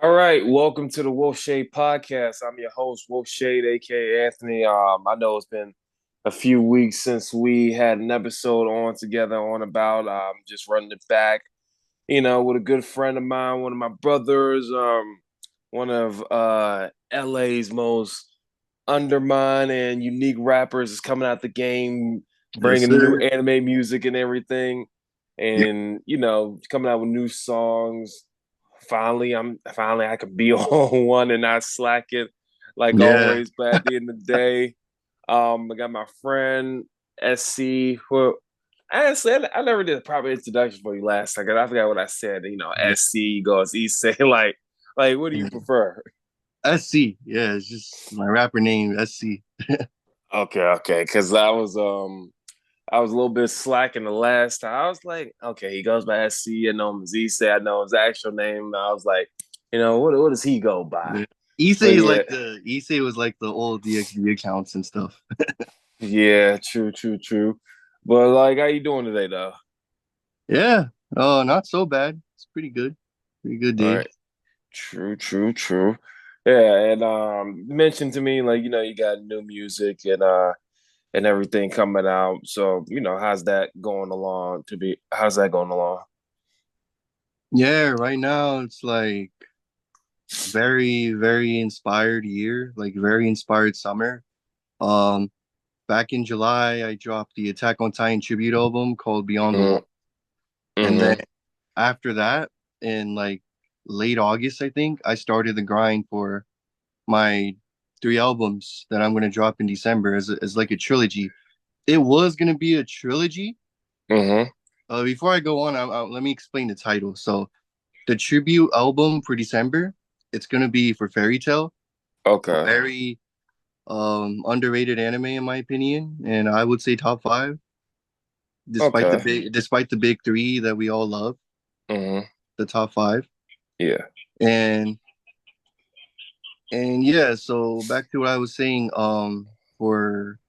All right, welcome to the Wolf Shade Podcast. I'm your host, Wolf Shade, aka Anthony. I know it's been a few weeks since we had an episode on together on about just running it back, with a good friend of mine, one of my brothers, one of LA's most undermined and unique rappers is coming out the game, Yes, bringing new sir. anime music and everything, Yep. and coming out with new songs. Finally I could be on one and not slack it like Yeah. always. But at the end of the day, I got my friend SC. Who honestly, I never did a proper introduction for you last time. I forgot what I said. Yeah. SC goes Issei. Like, what do you prefer? SC. Yeah, it's just my rapper name, SC. Okay, because I was a little bit slacking the last time. I was like, okay, he goes by SC. I know him as Issei. I know his actual name. I was like, what does he go by? Yeah. But yeah, Issei was like the old DXB accounts and stuff. yeah, true. But like, how you doing today, though? Yeah. Oh, not so bad. It's pretty good. Pretty good All day. right, true. Yeah, and mentioned to me like you got new music and everything coming out. So how's that going along? How's that going along? Yeah, right now it's like very, very inspired year, like very inspired summer. Um, Back in July, I dropped the Attack on Titan tribute album called Beyond the Mm-hmm. Wall. And then Mm-hmm. after that, in like late August, I think, I started the grind for my three albums that I'm gonna drop in December as like a trilogy. It was gonna be a trilogy. Mm-hmm. Before I go on, let me explain the title. So the tribute album for December, it's gonna be for Fairy Tail, a Okay. very underrated anime in my opinion, and I would say top five, Okay. despite the big three that we all love, Mm-hmm. the top five. Yeah. And yeah, so back to what I was saying, for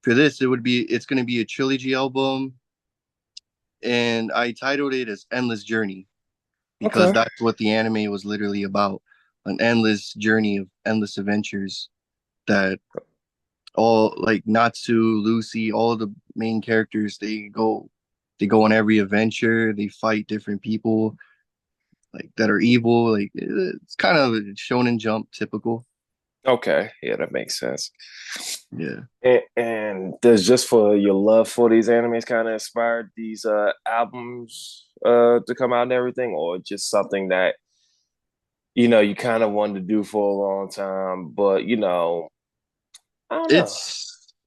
this it's gonna be a trilogy album, and I titled it as Endless Journey because Okay. that's what the anime was literally about, an endless journey of endless adventures that all like Natsu, Lucy, all the main characters, they go on every adventure, they fight different people like that are evil, like it's kind of shonen jump typical. Okay. Yeah, that makes sense. Yeah. And does just for your love for these animes kind of inspired these albums to come out and everything, or just something that you kind of wanted to do for a long time, but I don't know.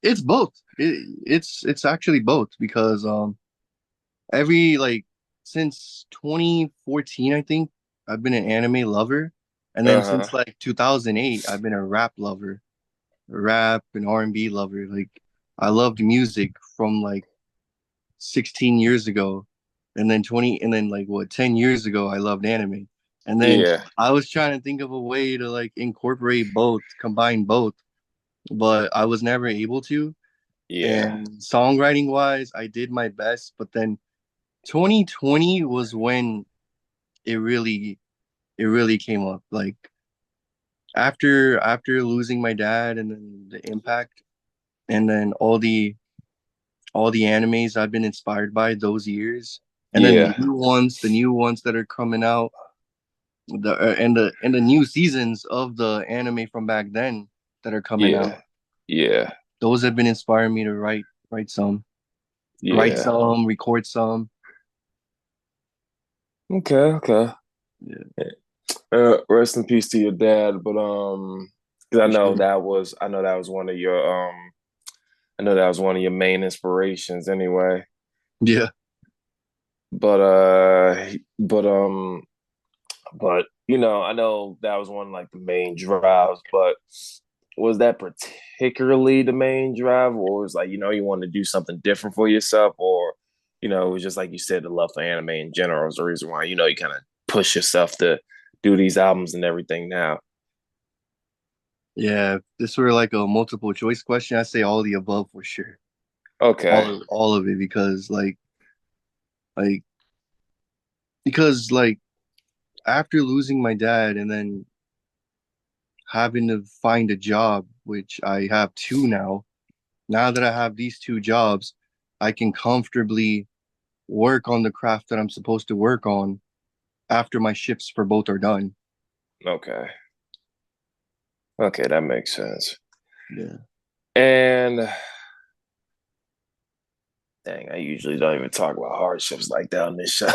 It's both. It's actually both because every like since 2014 I think I've been an anime lover, and then Uh-huh. since like 2008 I've been a rap lover, a rap and R&B lover. Like I loved music from like 16 years ago, and then 20 and then like what 10 years ago I loved anime. And then Yeah. I was trying to think of a way to like incorporate both, combine both, but I was never able to. Yeah. And songwriting wise, I did my best, but then 2020 was when it really it really came up. Like after losing my dad and then the impact and then all the animes I've been inspired by those years, and then Yeah. the new ones that are coming out, the new seasons of the anime from back then that are coming out. Yeah. Yeah. Those have been inspiring me to write Yeah. some, record some. Okay. Yeah, Rest in peace to your dad, but 'cause for sure. I know that was one of your I know that was one of your main inspirations anyway. Yeah. But I know that was one of like the main drives, but was that particularly the main drive, or was like, you want to do something different for yourself, or it was just like you said, the love for anime in general is the reason why, you kind of push yourself to do these albums and everything now. Yeah, if this were like a multiple choice question, I say all the above for sure. Okay. All of it because like because like after losing my dad and then having to find a job, which I have two now. Now that I have these two jobs, I can comfortably work on the craft that I'm supposed to work on after my shifts for both are done. Okay. Okay, that makes sense. Yeah. And dang, I usually don't even talk about hardships like that on this show.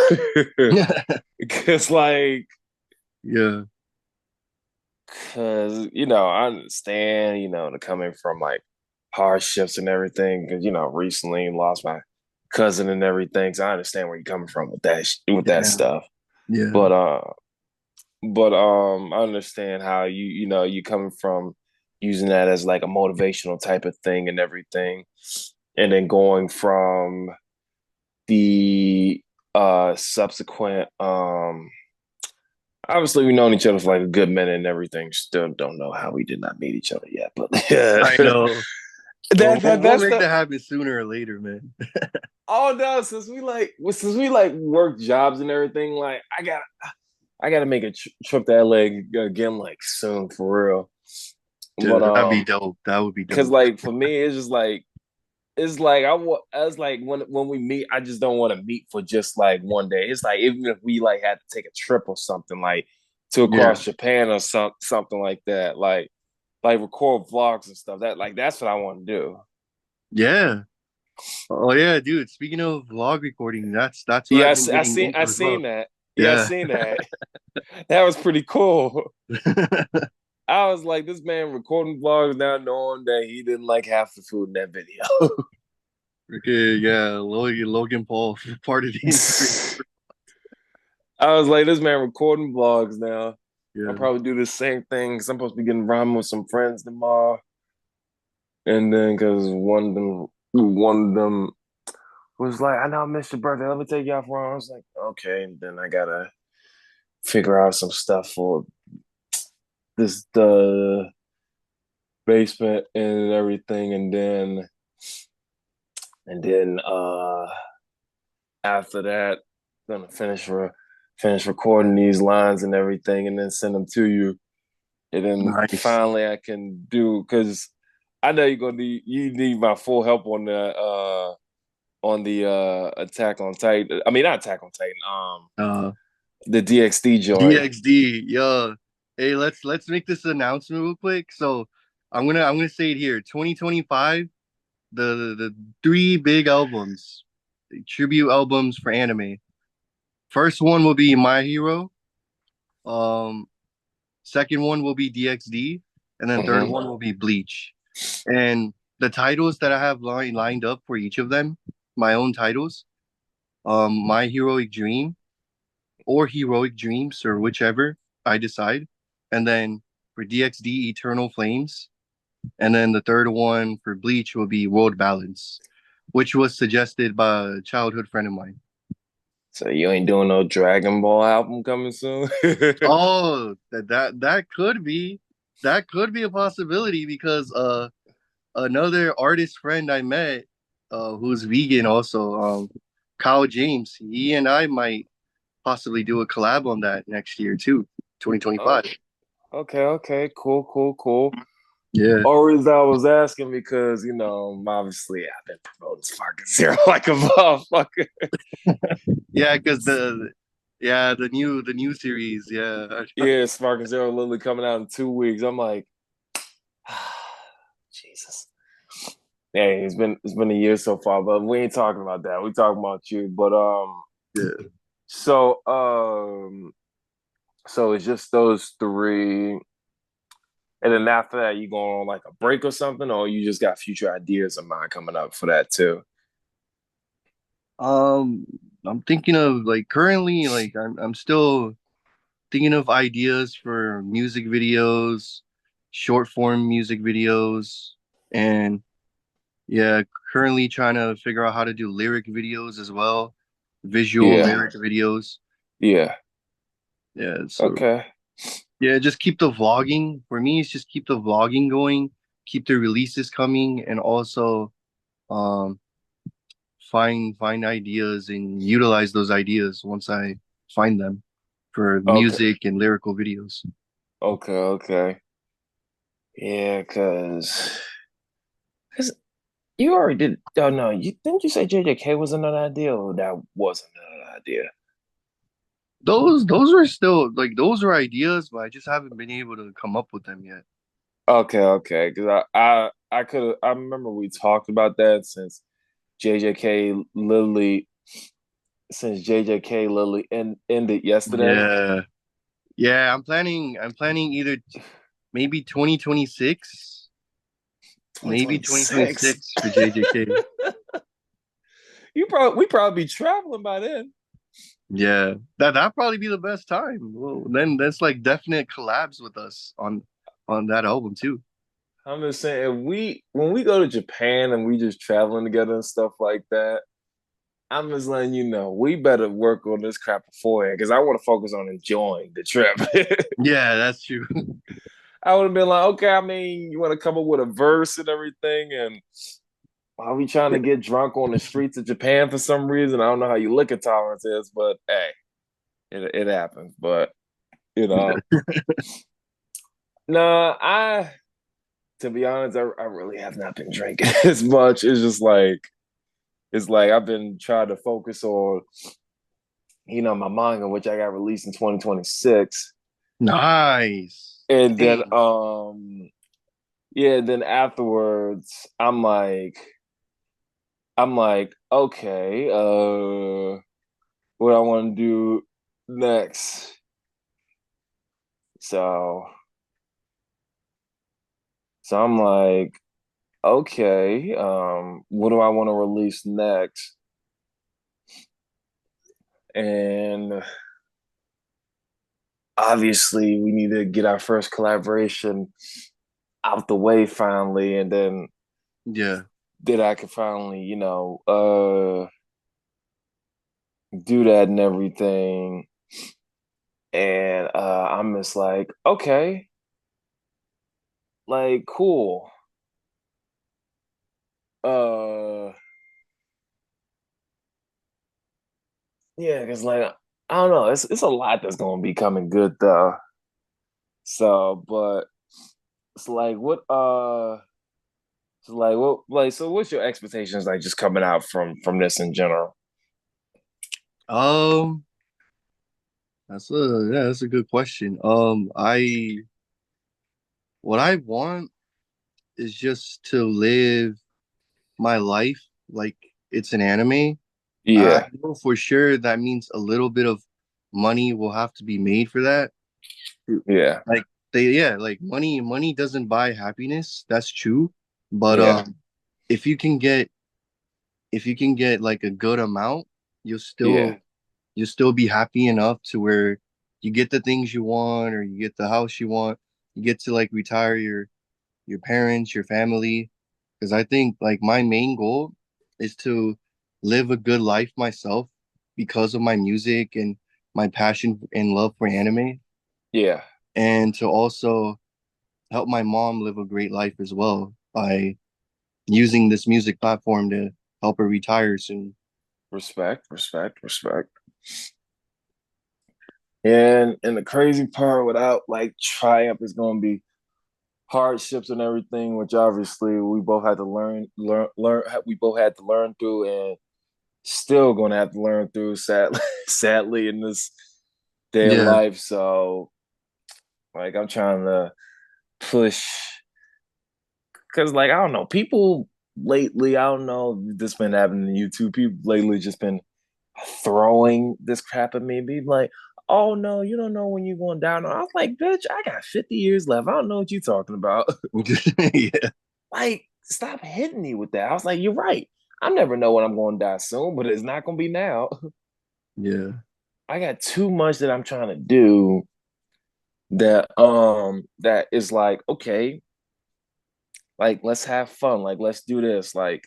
Because like Yeah. because I understand, the coming from like hardships and everything. Because recently lost my cousin and everything, so I understand where you're coming from with that Yeah. stuff. Yeah. But I understand how you coming from using that as like a motivational type of thing and everything, and then going from the subsequent obviously we've known each other for like a good minute and everything. Still don't know how we did not meet each other yet, but yeah. I know. Well, that we'll, that we'll that's make the that happen sooner or later, man. oh no, since we like work jobs and everything, like I gotta make a trip to LA again like soon for real. But Dude, that'd be dope. That would be because dope. like for me it's just like it's like I was like when we meet, I just don't want to meet for just like one day. It's like even if we like had to take a trip or something like to Yeah. across Japan or something like that, like record vlogs and stuff. That's what I want to do. Yeah. Oh yeah, dude. Speaking of vlog recording, that's what Yeah, I've been getting I into as well. seen that. Yeah, I Yeah. seen that. That was pretty cool. I was like, this man recording vlogs now, knowing that he didn't like half the food in that video. Okay, yeah, Logan Paul part of the Instagram. I was like, this man recording vlogs now. I'll Yeah. probably do the same thing because I'm supposed to be getting ramen with some friends tomorrow. And then because one of them was like, I know I missed your birthday. Let me take you out for. I was like, okay. And then I gotta figure out some stuff for the basement and everything. And then after that, gonna finish recording these lines and everything, and then send them to you. And then Nice. finally, I can do because I know you need my full help on the Attack on Titan. I mean, not Attack on Titan. Uh The DXD joint. DXD, yeah. Hey, let's make this announcement real quick. So I'm gonna say it here. 2025, the three big albums, tribute albums for anime. First one will be My Hero. Um, second one will be DXD, and then third Hmm. one will be Bleach. And the titles that I have lined up for each of them, my own titles, My Heroic Dream or Heroic Dreams or whichever I decide. And then for DXD, Eternal Flames. And then the third one for Bleach will be World Balance, which was suggested by a childhood friend of mine. So you ain't doing no Dragon Ball album coming soon? Oh, that could be a possibility because another artist friend I met who's vegan also, Kyle James, he and I might possibly do a collab on that next year too, Oh, 2025. okay, cool, cool, cool. Yeah. Or as I was asking because obviously I've been promoting Spark and Zero like a motherfucker. Yeah, because the new series, yeah. Yeah, Spark and Zero literally coming out in 2 weeks. I'm like, Jesus. Yeah, it's been a year so far, but we ain't talking about that. We talking about you. But Yeah. so so it's just those three, and then after that, you going on like a break or something, or you just got future ideas of mine coming up for that too. Um, I'm thinking of like currently, like I'm still thinking of ideas for music videos, short form music videos, and yeah, currently trying to figure out how to do lyric videos as well, visual Yeah, lyric videos. yeah. Yeah, so Okay. yeah, just keep the vlogging. For me, it's just keep the vlogging going, keep the releases coming, and also um find ideas and utilize those ideas once I find them for Okay. music and lyrical videos. Okay. Okay. Yeah, cause you already did. Oh no, you didn't you say JJK was another idea, or that wasn't another idea? Those were still like those were ideas, but I just haven't been able to come up with them yet. Okay. Okay. Because I could I remember we talked about that JJK literally since JJK literally ended yesterday. Yeah. Yeah, I'm planning either maybe 2026, maybe 2026. 2026 for JJK. We probably be traveling by then. Yeah. That'd probably be the best time. Well, then that's like definite collabs with us on that album too. I'm just saying, if we when we go to Japan and we just traveling together and stuff like that, I'm just letting you know we better work on this crap beforehand because I want to focus on enjoying the trip. Yeah, that's true. I would have been like, okay, I mean, you want to come up with a verse and everything, and are we trying to get drunk on the streets of Japan for some reason? I don't know how your liquor tolerance is, but hey, it happens. But you know, no, I to be honest, I really have not been drinking as much. It's like I've been trying to focus on, my manga, which I got released in 2026. Nice. And then Dang. yeah, then afterwards I'm like, okay, what I want to do next. So so I'm like, okay, what do I want to release next? And obviously we need to get our first collaboration out the way finally, and Yeah. then I could finally, do that and everything. And I'm just like, okay, like cool. Uh yeah, because like I don't know, it's a lot that's gonna be coming good though. So, but it's like so what's your expectations like just coming out from this in general? Um, that's a good question. I what I want is just to live my life like it's an anime. I Yeah, know for sure that means a little bit of money will have to be made for that. yeah, Like like money doesn't buy happiness. That's true. But yeah, if you can get if you can get like a good amount, you'll yeah, still you'll still be happy enough to where you get the things you want or you get the house you want. You get to like retire your parents, your family. Because I think like my main goal is to live a good life myself because of my music and my passion and love for anime, yeah. and to also help my mom live a great life as well by using this music platform to help her retire soon. Respect, respect, respect. And the crazy part without like triumph is gonna be hardships and everything, which obviously we both had to learn. We both had to learn through, and still gonna have to learn through. Sadly, sadly, in this day of Yeah, life. So, like, I'm trying to push because, like, I don't know, people lately. I don't know if this been happening to you too. People lately just been throwing this crap at me, be like, "Oh no, you don't know when you're going down." I was like, "Bitch, I got 50 years left. I don't know what you're talking about." yeah, Like, stop hitting me with that. I was like, you're right. I never know when I'm going to die soon, but it's not going to be now. yeah, I got too much that I'm trying to do that is like, okay, like let's have fun. Like let's do this. Like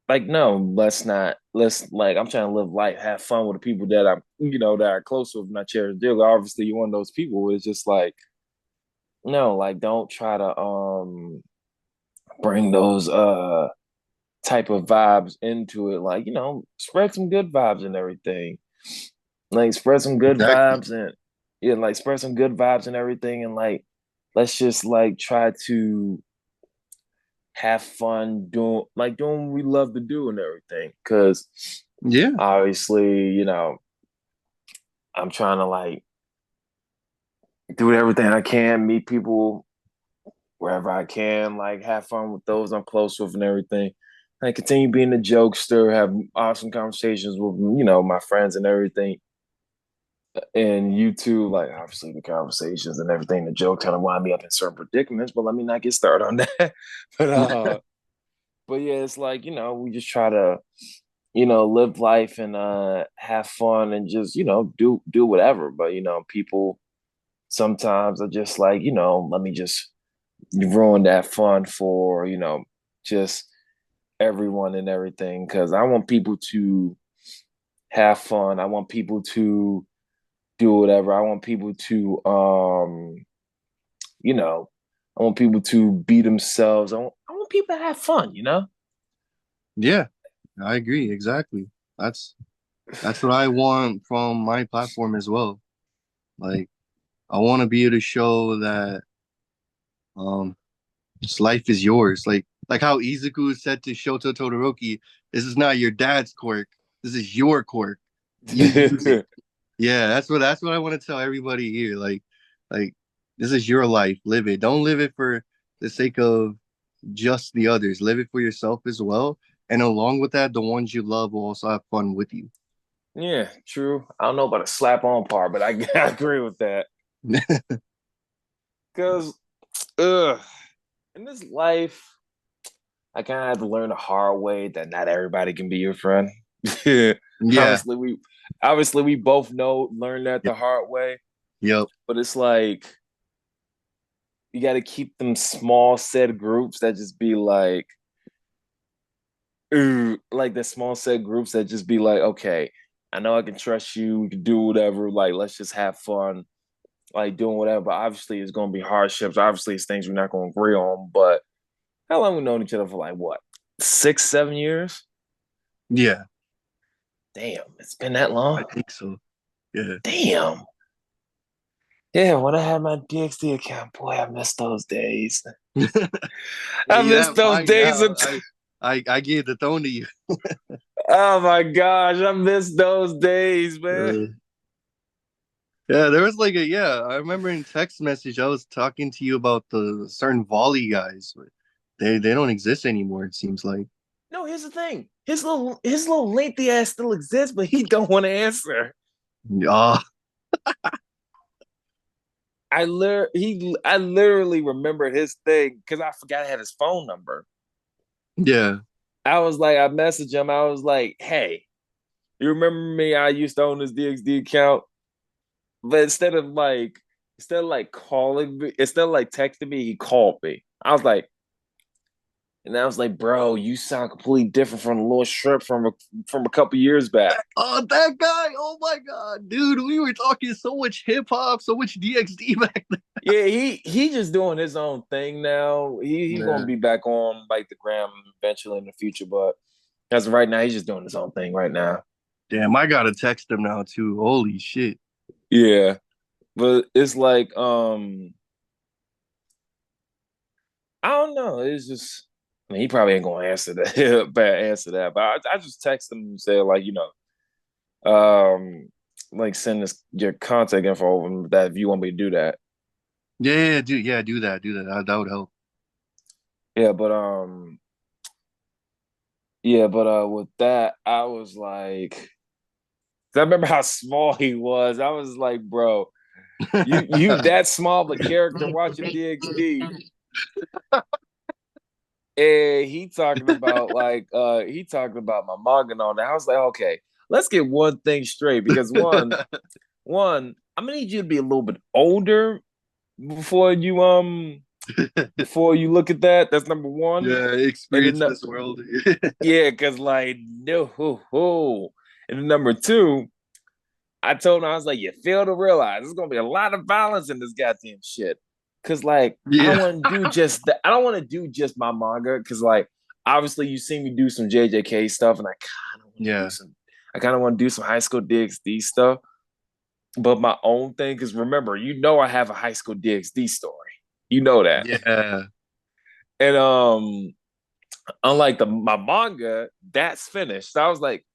no, let's not. Let's like I'm trying to live life, have fun with the people that I'm, that are close with, not cherish dearly. Obviously, you're one of those people where it's just like, no, like don't try to bring those type of vibes into it. Like, spread some good vibes and everything. Like spread some good Exactly. vibes and yeah, like spread some good vibes and everything, and like let's just like try to have fun doing what we love to do and everything. Cause Yeah. obviously, I'm trying to like do everything I can, meet people wherever I can, like have fun with those I'm close with and everything. And continue being a jokester, have awesome conversations with my friends and everything. And you too, like obviously the conversations and everything, the joke kind of wind me up in certain predicaments, but let me not get started on that. but but yeah, it's like, we just try to, live life and have fun and just, do whatever. But people sometimes are just like, let me just ruin that fun for, just everyone and everything. Cause I want people to have fun. I want people to do whatever. I want people to you know, I want people to be themselves. I want people to have fun. Yeah. I agree. Exactly. That's that's what I want from my platform as well. Like I want to be able to show that um this life is yours. Like how Izuku said to Shoto Todoroki, this is not your dad's quirk. This is your quirk. You use it. Yeah, that's what I want to tell everybody here. Like this is your life. Live it. Don't live it for the sake of just the others. Live it for yourself as well. And along with that, the ones you love will also have fun with you. Yeah, true. I don't know about a slap on part, but I agree with that. Cause in this life, I kind of had to learn the hard way that not everybody can be your friend. Yeah. obviously, we obviously we both learn that the Yep. hard way. Yep. But it's like you got to keep them small set groups that just be like, ooh, like the small set groups that just be like, okay, I know I can trust you. We can do whatever. Like, let's just have fun, like doing whatever. But obviously, it's gonna be hardships. Obviously, it's things we're not gonna agree on. But how long we known each other for? Like what, 6, 7 years? Yeah. Damn, it's been that I long. think so. Yeah. Damn. Yeah, when I had my DXD account, boy, I miss those days. Yeah, I you miss have those mine days. now. I gave the throne to you. Oh my gosh, I miss those days, man. Uh, yeah, there was like a yeah. I remember in text message I was talking to you about the certain volley guys. But they don't exist anymore. It seems like. No, here's the thing. His little lengthy ass still exists, but he don't want to answer. Ah, I literally remembered his thing because I forgot I had his phone number. yeah, I was like, I messaged him. I was like, hey, you remember me? I used to own this DXD account, but instead of like calling me, instead of like texting me, he called me. And I was like, bro, you sound completely different from the little shrimp from a couple years back. oh, that guy! Oh my god, dude, we were talking so much hip hop, so much DXD back then. Yeah, he just doing his own thing now. He's gonna Yeah, be back on like the gram eventually in the future, but as of right now, he's just doing his own thing right now. damn, I gotta text him now too. Holy shit! Yeah, but it's like I don't know. It's just I mean he probably ain't gonna answer that bad answer that, but I just text him and say like like send this your contact info over that if you want me to do that. Yeah, do that, do that. That would help. Yeah, but with that, I was like, I remember how small he was. I was like, bro, you that small of a character watching DXD, and he talking about my manga and all that. I was like, okay, let's get one thing straight because one, I'm gonna need you to be a little bit older before you look at that. That's number one, Yeah, and experience then this world. yeah, because like no, and then number two. I told him I was like, you fail to realize there's gonna be a lot of violence in this goddamn shit. Cause like I don't Yeah, want to do just that. I don't want to do just my manga. Cause like obviously you see me do some JJK stuff, and I kind of want to do yeah, some. I kind of want to do some high school DxD stuff. but my own thing. Because remember, I have a high school DxD story. You know that. Yeah. And unlike my manga, that's finished. So I was like,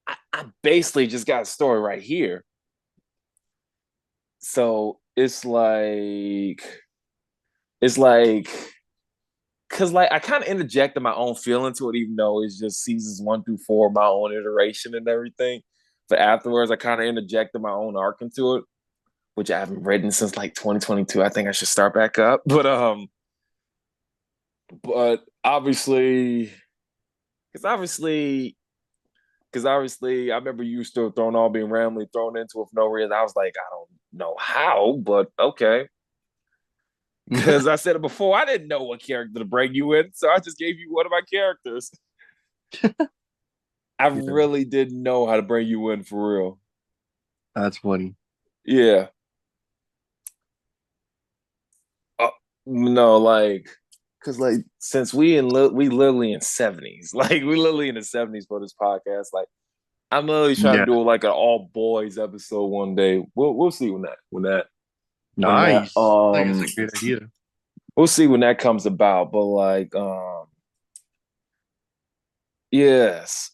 I basically just got a story right here. So it's like because like I kind of interjected my own feeling to it, even though it's just seasons 1 through 4, my own iteration and everything. But afterwards, I kind of interjected my own arc into it, which I haven't written since like 2022. I think I should start back up. But obviously, because obviously, I remember you still throwing all being randomly thrown into it for no reason. I was like, I don't know how, but okay. Because I said it before, I didn't know what character to bring you in, so I just gave you one of my characters. I Yeah, really didn't know how to bring you in for real. that's funny. Yeah. Uh, no, like, cause like since we literally in 70s, like we literally in the 70s for this podcast. Like I'm literally trying to Yeah. do like an all boys episode one day. We'll see when that Nice. I think that's a great idea. we'll see when that comes about. But like yes.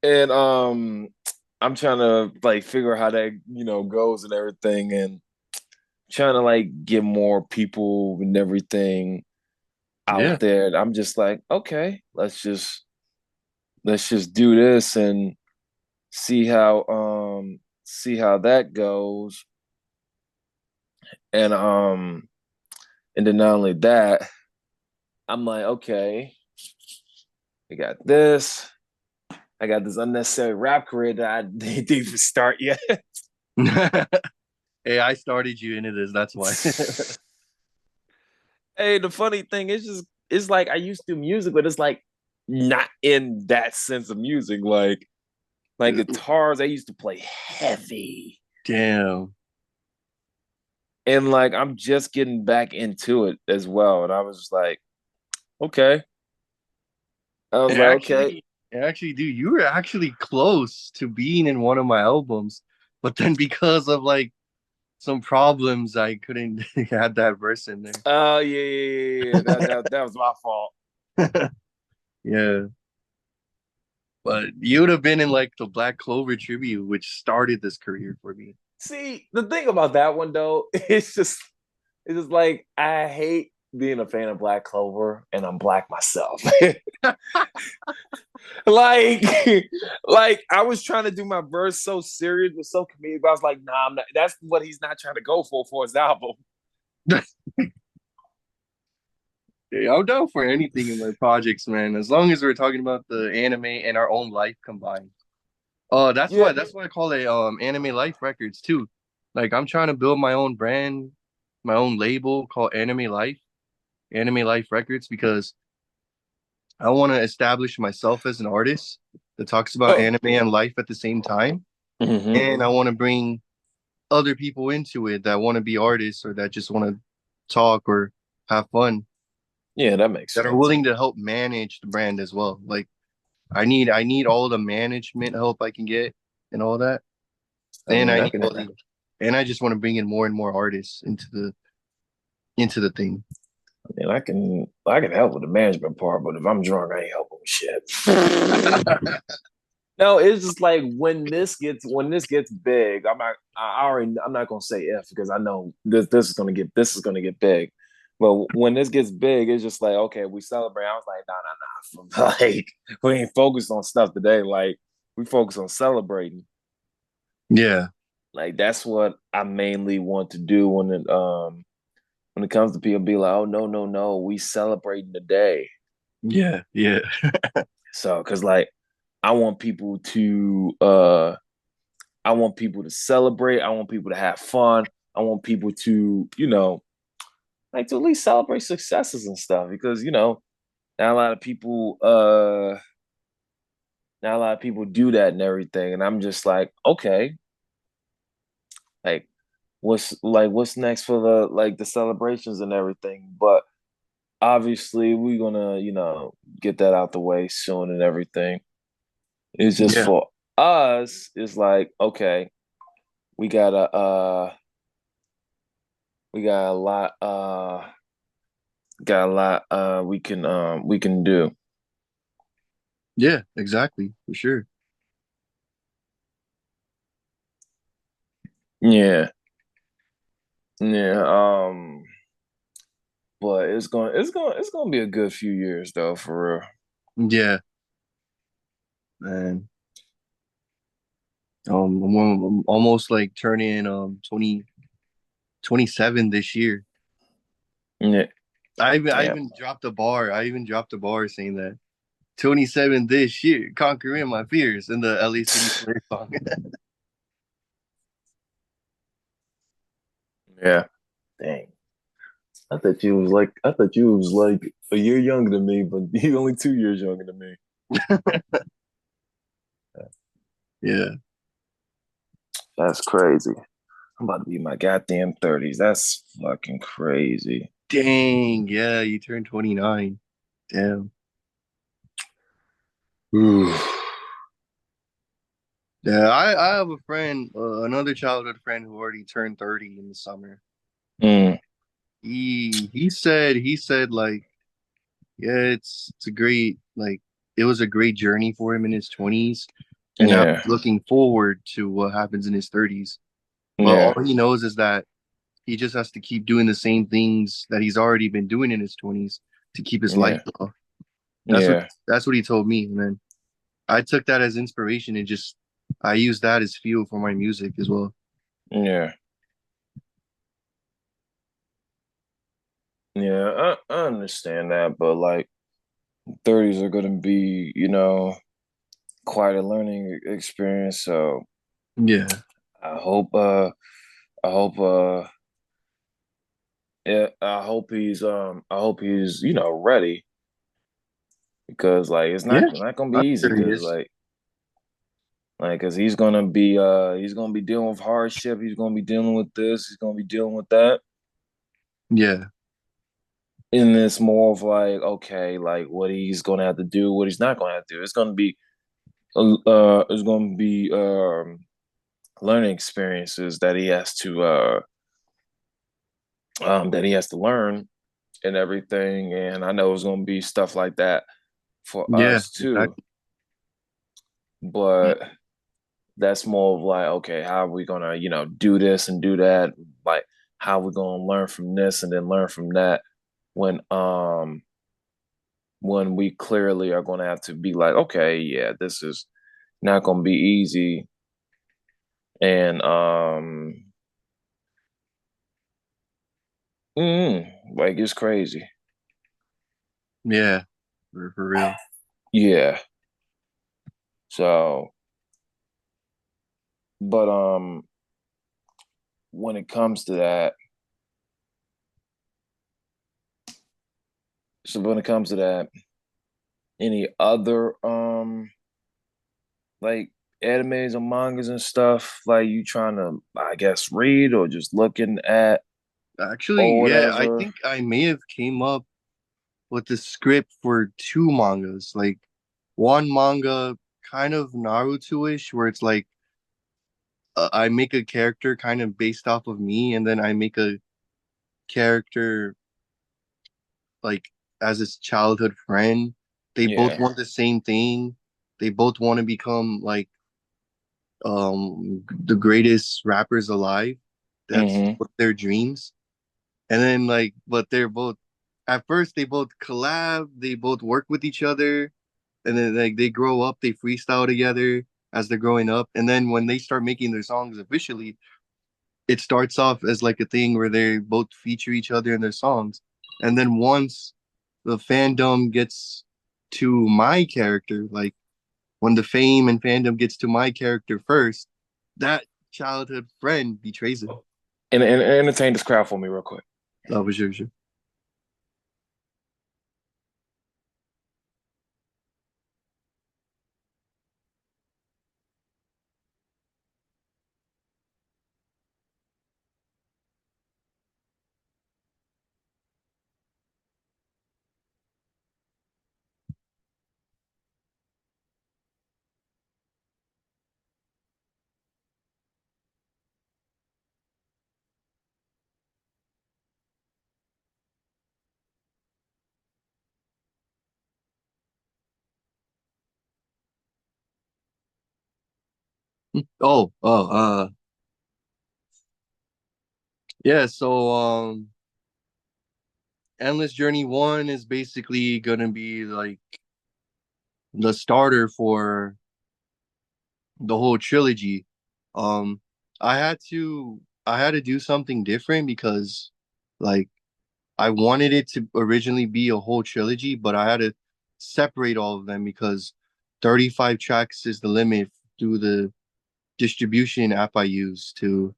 And I'm trying to like figure out how that goes and everything, and trying to like get more people and everything out Yeah. there. And I'm just like, okay, let's just do this and see how that goes. And then not only that, I'm like, okay, I got this. I got this unnecessary rap career that I didn't even start yet. Hey, I started you into this. That's why. Hey, the funny thing is just it's like I used to do music, but it's like not in that sense of music. Like guitars, I used to play heavy. Damn. And like I'm just getting back into it as well. And I was just like, okay. I was And like, okay. actually, dude, you were actually close to being in one of my albums, but then because of like some problems, I couldn't had that verse in Oh yeah. That was my fault. there. Yeah. But you would have been in like the Black Clover tribute, which started this career for me. See, the thing about that one though, it's just like I hate being a fan of Black Clover and I'm black myself. like like I was trying to do my verse so serious but so comedic, but I was like, nah, I'm not. That's what he's not trying to go for his album. Yeah, I'm down for anything in my projects, man. As long as we're talking about the anime and our own life combined. Yeah. That's why I call it Anime Life Records too. Like I'm trying to build my own brand, my own label called Anime Life Records, because I want to establish myself as an artist that talks about Oh. anime and life at the same time. Mm-hmm. And I want to bring other people into it that want to be artists or that just want to talk or have fun, Yeah, that makes that are sense. willing to help manage the brand as well. Like I need all the management help I can get and all that. I And mean, I I need can. all the and I just want to bring in more and more artists into the thing. I can help with the management part, but if I'm drunk, I ain't helping with shit. No, it's just like when this gets big, I'm not gonna say if because I know this is gonna get big. But when this gets big, it's just like, okay, we celebrate. I was like, nah. Like we ain't focused on stuff today. Like we focus on celebrating. Yeah, Like that's what I mainly want to do when it comes to people be like, oh no, we celebrating the day. yeah, yeah, So because like I want people to I want people to celebrate. I want people to have fun. I want people to, like to at least celebrate successes and stuff because, not a lot of people not a lot of people do that and everything. And I'm just like, like what's next for the celebrations and everything. But obviously we're gonna, get that out the way soon and everything. It's just yeah, for us, it's like, okay, we got a we got a lot we can do. Yeah, exactly, for sure. Yeah. Yeah. But it's gonna be a good few years though, for real. Yeah, man. I'm almost like turning 27 this year. Yeah. I Yeah. even dropped a bar. I even dropped a bar saying that 27 this year, conquering my fears in the LA City Slayer song. Yeah. Dang. I thought you was like a year younger than me, but you only 2 years younger than me. Yeah. That's crazy. I'm about to be in my goddamn 30s. That's fucking crazy. Dang. Yeah, you turned 29. Damn. Ooh. Yeah, I have a friend, another childhood friend who already turned 30 in the summer. Mm, He said like, yeah, it's a great like it was a great journey for him in his 20s, and now yeah. he's looking forward to what happens in his 30s. But all Yeah. he knows is that he just has to keep doing the same things that he's already been doing in his 20s to keep his life Yeah. up. That's what Yeah. that's what he told me, and then I took that as inspiration and just I use that as fuel for my music as well. Yeah. Yeah. I understand that, but like 30s are gonna be, quite a learning experience. So Yeah. I hope I hope yeah, I hope he's, ready, because like it's Yeah. not gonna be I'm easy, sure he because is. cause he's gonna be dealing with hardship, he's gonna be dealing with this, he's gonna be dealing with that. Yeah. And it's more of like, okay, like what he's gonna have to do, what he's not gonna have to do. It's gonna be learning experiences that he has to learn and everything. And I know it's gonna be stuff like that for Yeah, us too. exactly. But that's more of like, okay, how are we gonna, do this and do that? Like, how are we gonna learn from this and then learn from that, when when we clearly are gonna have to be like, okay, yeah, this is not gonna be easy. And like it's crazy. Yeah, for real. Yeah. So, but when it comes to that, when it comes to that, any other like animes or mangas and stuff like you trying to, I guess, read or just looking at Actually, or yeah, I whatever? think I may have came up with the script for two mangas. Like one manga kind of Naruto-ish where it's like I make a character kind of based off of me and then I make a character like as his childhood friend. They both Yeah. want the same thing. They both want to become like the greatest rappers alive. That's Mm-hmm. what their dreams. And then like but they're both at first they both collab, they both work with each other, and then like they grow up, they freestyle together as they're growing up. And then when they start making their songs officially, it starts off as like a thing where they both feature each other in their songs. And then once the fandom gets to my character, like when the fame and fandom gets to my character first, that childhood friend betrays it. And entertain this crowd for me real quick. Oh, for sure, sure. Oh, yeah. So, Endless Journey 1 is basically gonna be like the starter for the whole trilogy. Um, I had to I had to do something different because like I wanted it to originally be a whole trilogy, but I had to separate all of them because 35 tracks is the limit through the distribution app I use to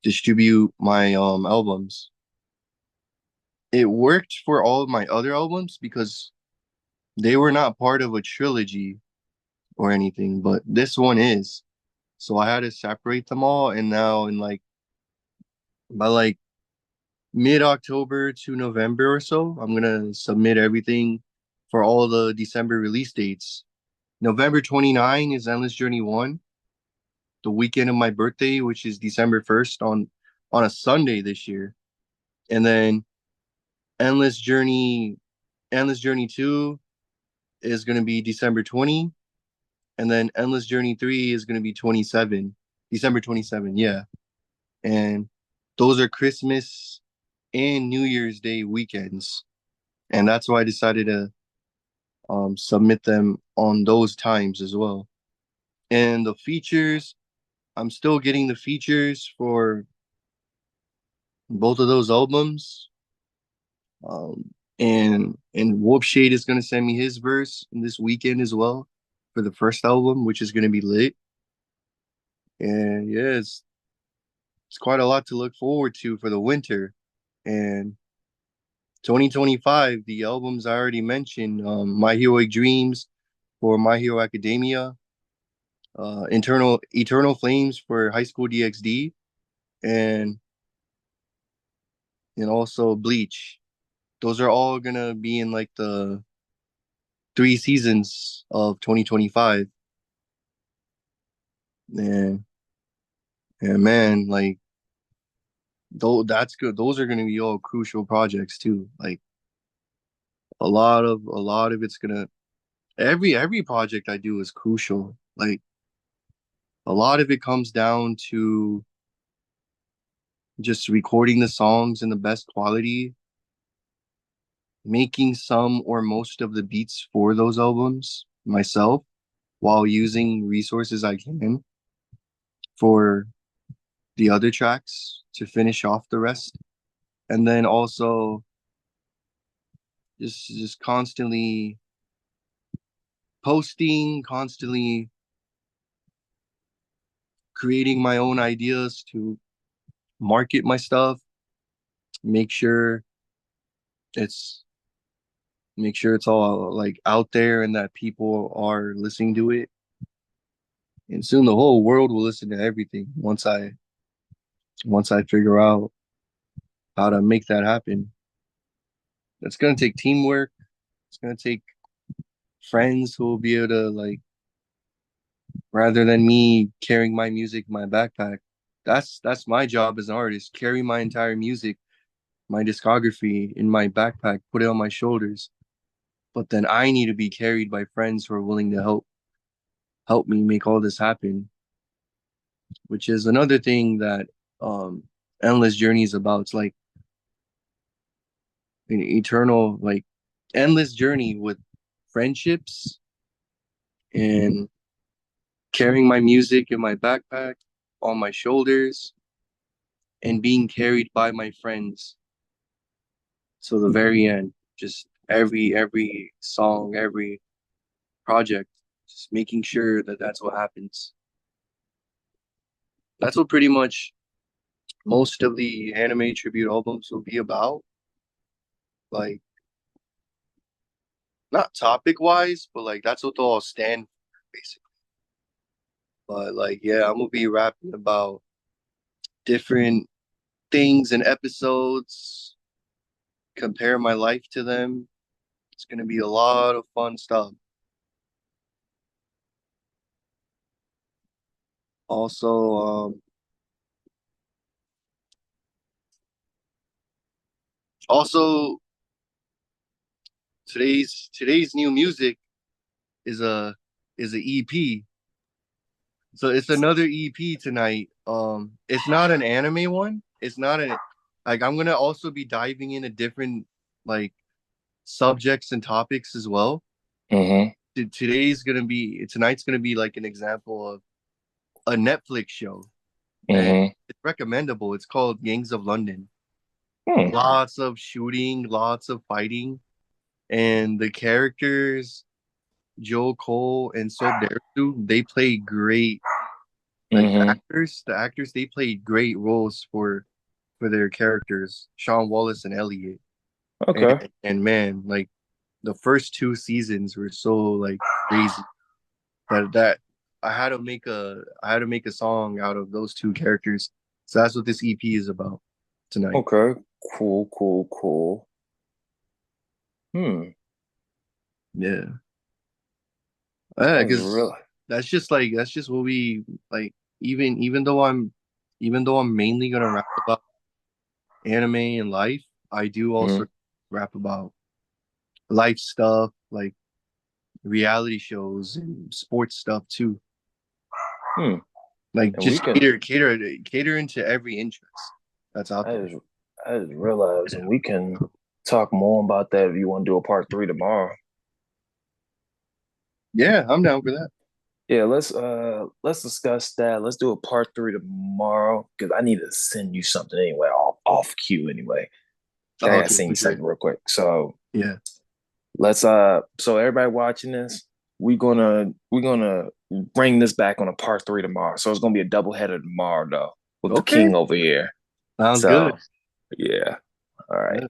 distribute my albums. It worked for all of my other albums because they were not part of a trilogy or anything, but this one is. So I had to separate them all, and now in like by like mid-October to November or so, I'm gonna submit everything for all the December release dates. November 29 is Endless Journey 1, the weekend of my birthday, which is December 1st on a Sunday this year. And then Endless Journey Endless Journey 2 is gonna be December 20, and then Endless Journey 3 is gonna be 27, December 27, yeah. And those are Christmas and New Year's Day weekends. And that's why I decided to submit them on those times as well. And the features, I'm still getting the features for both of those albums. And WolfShade is gonna send me his verse this weekend as well for the first album, which is gonna be lit. And yeah, it's quite a lot to look forward to for the winter. And 2025, the albums I already mentioned, My Heroic Dreams for My Hero Academia, Internal Eternal Flames for High School DxD, and and also Bleach. Those are all gonna be in like the 3 seasons of 2025. And and man, like though that's good. Those are gonna be all crucial projects too. Like a lot of it's gonna every project I do is crucial. Like a lot of it comes down to just recording the songs in the best quality, making some or most of the beats for those albums myself while using resources I can for the other tracks to finish off the rest. And then also just constantly posting, constantly creating my own ideas to market my stuff, make sure it's make sure it's all like out there and that people are listening to it. And soon the whole world will listen to everything once I figure out how to make that happen. It's gonna take teamwork. It's gonna take friends who will be able to like rather than me carrying my music in my backpack. That's my job as an artist. Carry my entire music, my discography in my backpack, put it on my shoulders. But then I need to be carried by friends who are willing to help me make all this happen, which is another thing that um Endless Journey is about. It's like an eternal, like endless journey with friendships and carrying my music in my backpack on my shoulders and being carried by my friends till the very end. Just every song, every project, just making sure that that's what happens. That's what pretty much most of the anime tribute albums will be about. Like not topic wise, but like that's what they'll all stand for, basically. But like yeah, I'm gonna be rapping about different things and episodes, compare my life to them. It's gonna be a lot of fun stuff. Also, also today's new music is a EP. So it's another EP tonight. It's not an anime one. It's not an like I'm gonna also be diving into different like subjects and topics as well. Mm-hmm. Tonight's gonna be like an example of a Netflix show, and Mm-hmm. it's recommendable. It's called Gangs of London. Hmm. Lots of shooting, lots of fighting, and the characters Joe Cole and Soap Derisu, they play great. Like Mm-hmm. the actors, they played great roles for their characters, Sean Wallace and Elliot. Okay. And man, like the first two seasons were so like crazy that I had to make a song out of those two characters. So that's what this EP is about tonight. Okay. Cool. Cool. Cool. Hmm. Yeah. That's Because real. that's just what we like. Even though I'm mainly gonna rap about anime and life, I do Mm-hmm. also rap about life stuff like reality shows and sports stuff too. Hmm. Like And we just can. cater into every interest that's out I there. just, I just realized, and we can talk more about that if you want to do a part three tomorrow. Yeah, I'm down for that. Yeah, let's discuss that. Let's do a part three tomorrow because I need to send you something anyway, off cue anyway. I gotta Okay, send for you sure. something real quick. So Yeah. so everybody watching this, we're gonna bring this back on a part three tomorrow. So it's gonna be a double header tomorrow though, with the Okay. king over here. Sounds good. So yeah. All right.